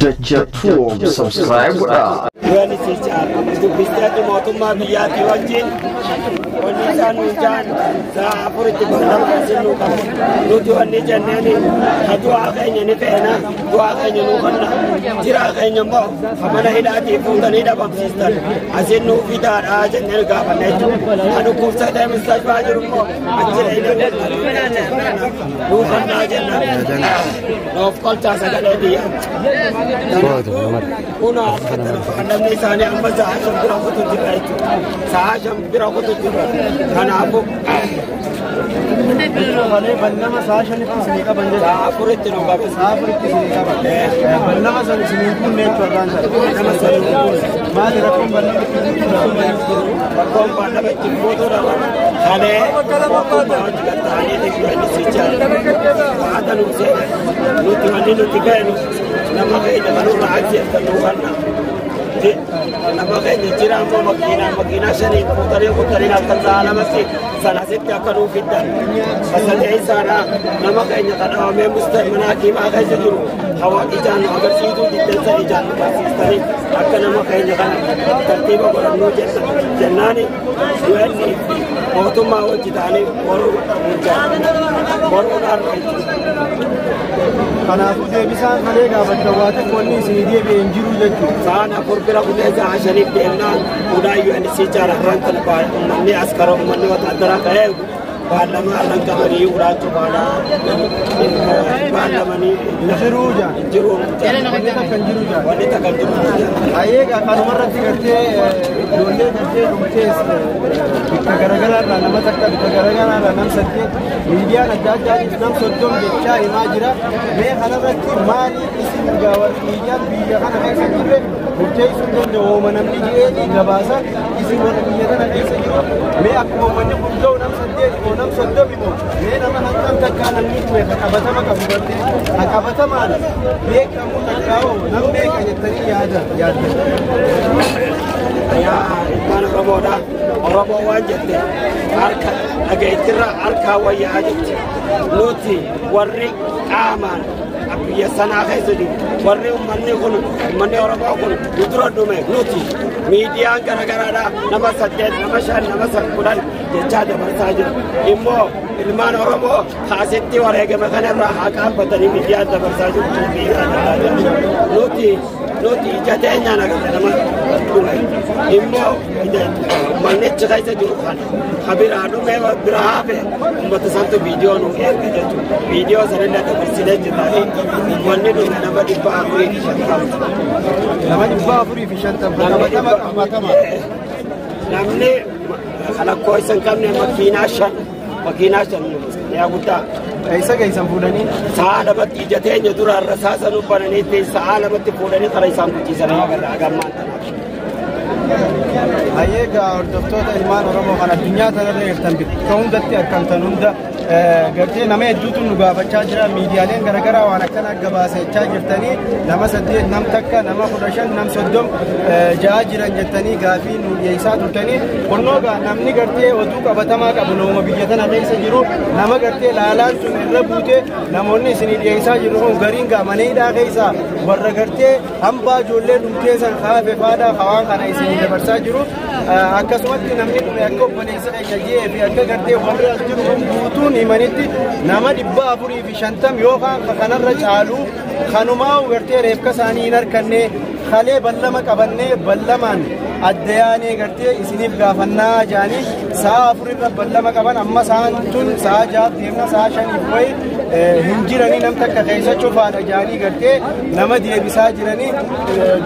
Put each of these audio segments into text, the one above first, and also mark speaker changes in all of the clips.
Speaker 1: Dachatuum subscribe godhaa.
Speaker 2: Wani sicha dubbistati mootummaa biyyaatti wajjin wanni isaan nuujaan sa'a afuritti barnama asin nuu qabu nuti wanni jenneeni ha du'aa keenya ni feena du'aa keenya nuu kanna jiraa keenya immoo mana hidhaatii fuutanii dhabamsiistan asin nuu fidaadhaa jenneen gaafanne jechuudha ha dhukkubsatee mustashfaa jiru immoo achira hidhamee nuu kannaa jennaan noof qolchaa sagalee biyyaa kuna namni isaanii amma sa'a shan bira kutu jira jechuudha sa'a shan bira kutu jira kanaafuu
Speaker 3: Bannama sa'a shanitti isinii qaban jechuudha.
Speaker 2: sa'a afuritti nu qabe
Speaker 3: Sa'a afuritti isinii qaban. Bannama san isinii kun jechuudha irraan sana.
Speaker 2: bannama sanii kun
Speaker 3: Maali rakkoon bannama ittiin guutuudha?
Speaker 2: bakkoon bannama ittiin guutuudha kalee mootummaa hojii gattaanii dhiibbanii sichaa haata nu seene nuti wanni nuti ga'enu nama keenya kanurra ajjeeftan nu kanna nama keenya jira ammoo makiinaa shanii kutanii akka sa'a lamatti sanasitti akka nuu fiddan basadee isaadhaa nama keenya kadhawamee mustalmanaa hakiimaa keessa jiru hawa ijaan nu agarsiisuu diddansa ijaan nu barsiistanii akka nama keenya kana tartiiba godhannuu jennaani du'enni mootummaa wajji ta'anii boruudhaan
Speaker 3: Kanaafuu deebisaan malee gaafadha waa tokko wanni isinii deebi'ee hin jiru jechuudha.
Speaker 2: sa'aan afur bira kudhee sa'a shaniif deemnaan udaayyuu inni sichaara irraan kan uummanni askara uummanni wataadara ka'ee baalamaa irraan qabanii uraachuu baalamanii
Speaker 3: Jiruu jaan.
Speaker 2: jiruu
Speaker 3: Wanni takka hin jiru jaan.
Speaker 2: wanni takka jiru
Speaker 3: Ayyeegaa kanumarratti gartee ijoollee gartee dhumtees bakka garagaraarraa nama takka bakka garagaraarraa nam saddeet miidiyaan adda addaatiif nam soddom jechaa himaa jira. Mee kanarratti maaliif isin gaawwan miidiyaan biyya kana keessa jirre murteessuu danda'u namni jireenya gabaasa isin warra biyya kana keessa jiru. Mee akkuma uummanni kun ga'u nam saddeet moo nam soddom immoo mee nama hanqam takkaa namni ture qabatama qabu gartee qabatamaan beekamu takkaa'oo nam beeka jettanii yaadda.
Speaker 2: ilmaan oromoodha oromoo waan jette harka dhageettirra harkaa wayyaa jetti nuti warri qaamaan biyya sanaa keessa jiru warri uummanni oromoo kun nu dura dhume nuti miidiyaan garagaraadha nama saddeet nama shan nama kudhan jechaa dabarsaa jiru immoo ilmaan oromoo kaasitti wareegame kanarraa haa qaabbatanii miidiyaan dabarsaa jiru nuti ija teenyaan agarra nama dhume immoo mannichi keessa jiru kan biraa dhume biraa hafe uummata santu viidiyoo nu erga jechuudha viidiyoo sanillee dabarsinee jiranii wanni dhume nama 450
Speaker 3: Nama 450 qabatama.
Speaker 2: namni kalakkoo isa hin qabne makiinaa shan yaa guddaa
Speaker 3: Eessa geessan fuudhanii?
Speaker 2: sa'a lamatti ija teenya duraarra saasa nu bananiitti sa'a lamatti fuudhanii kara isaan guchiisanii agarra agammaan tanaaf.
Speaker 3: Ayyeegaa hordoftoota ilmaan Oromoo kan addunyaa kanarra jirtan bakka hundatti argamtan hunda gartee nama hedduutu nu gaafachaa jira miidiyaaleen garagaraa waan akkana gabaasachaa jirtanii nama saddeet nam takka nama 15 nam 30 ja'a jiran jettanii gaafii nu dhiyeessaa turtanii kunnoogaa namni gartee oduu qabatamaa qabu nama biyya tana keessa jiru nama gartee laalaan sun irra buute namoonni isinii dhiyeessaa jiru kun gariin gaamaneedhaa keessaa warra gartee hambaa ijoollee dhumteessan kaafe faadhaa hawaan kana isinii dabarsaa jiru akkasumatti namni dhume akka obboleessa keenya jee fi akka gartee warri as jiru kun guutuun himanitti nama 450 yookaan kanarra caalu kanumaa gartee reefka isaanii hin harkanne kalee ballama qabannee ballamaan adda yaanee gartee isiniif gaafannaa jaanii sa'a 4 irra ballama qaban amma sa'aan tun sa'a 6 deemna sa'a 5 wayi hin jiranii nam takka keessa cufaadha jaanii gartee nama deebisaa jiranii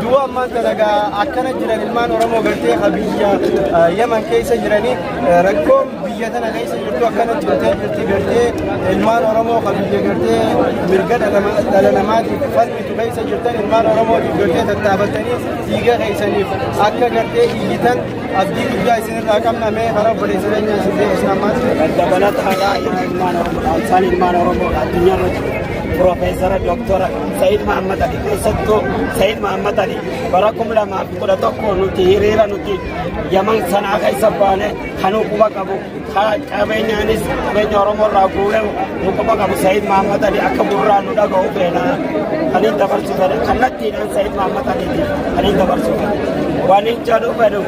Speaker 3: du'a ammaan dalagaa akkana jiran ilmaan Oromoo gartee biyya Yaman keessa jiranii rakkoon biyya tana keessa jirtu akkana jirti gartee ilmaan Oromoo biyya gartee mirga dhala namaatiif falmitu keessa jirtan ilmaan Oromootiif gartee tattaafatanii dhiiga keessaniif akka gartee iyyitan abdii guddaa isinirraa qabna mee karaa obboleessa keenya isin ammaatti
Speaker 2: dabalataadhaa ilmaan Oromoo addunyaarra jiru Profeesara Dooktora Sayyid Mahammad Ali keessattuu Sayyid Mahammad Ali bara 2011 nuti hiriira nuti Yaman sanaa keessa baane kanuu quba qabu qabeenyaanis qabeenya Oromoo irraa guuree muqama qabu Sayyid Mahammad Ali akka burraan nu dhaga'u feena kan hin dabarsitan kallattiidhaan Sayyid Mahammad Aliiti kan hin dabarsitan waliin jedhu fedhu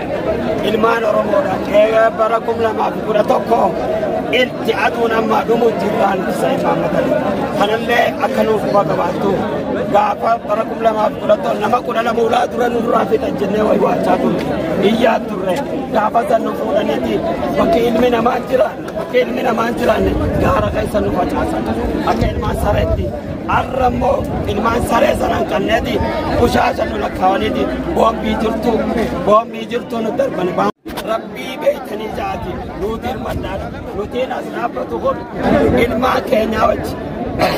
Speaker 2: ilmaan Oromoodhaan eega bara 2011 itti aduun amma dhumuuf jiraan Sayyid Mahammad Ali kanallee akka nuuf qabaattu gaafa bara 2011 nama 12 ulaa dura nurraa fixan jennee waachaa turre iyyaa turre gaafa san nu fuudhaniiti bakki ilmi namaa jiran gaara keessa nu facaasan akka ilmaan sareetti arrammoo ilmaan saree sanan kanneeti bushaasha nu lakkaawaniiti boombii jirtu nu darbani rabbii beeytanii jaati nuutiin maddaadha nuutiin as dhaabbatu kun ilmaan keenyaa wajji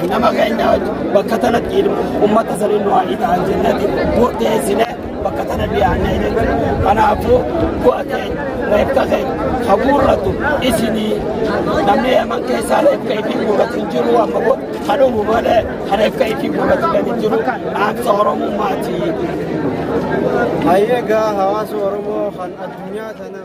Speaker 2: nama keenya bakka tanatti ummata saniin nu haadhi ta'an jennati murteessine bakka tana dhiyaannee kanaafuu bu'a keenya reefka keenya haguurratu isinii namni yaman keessaa reefka itti gurratu hin jiru amma kadhumu malee reefka itti gurratu gadi jiru dhaamsa Oromummaati.
Speaker 3: Hayyeegaa hawaasa Oromoo kan addunyaa tana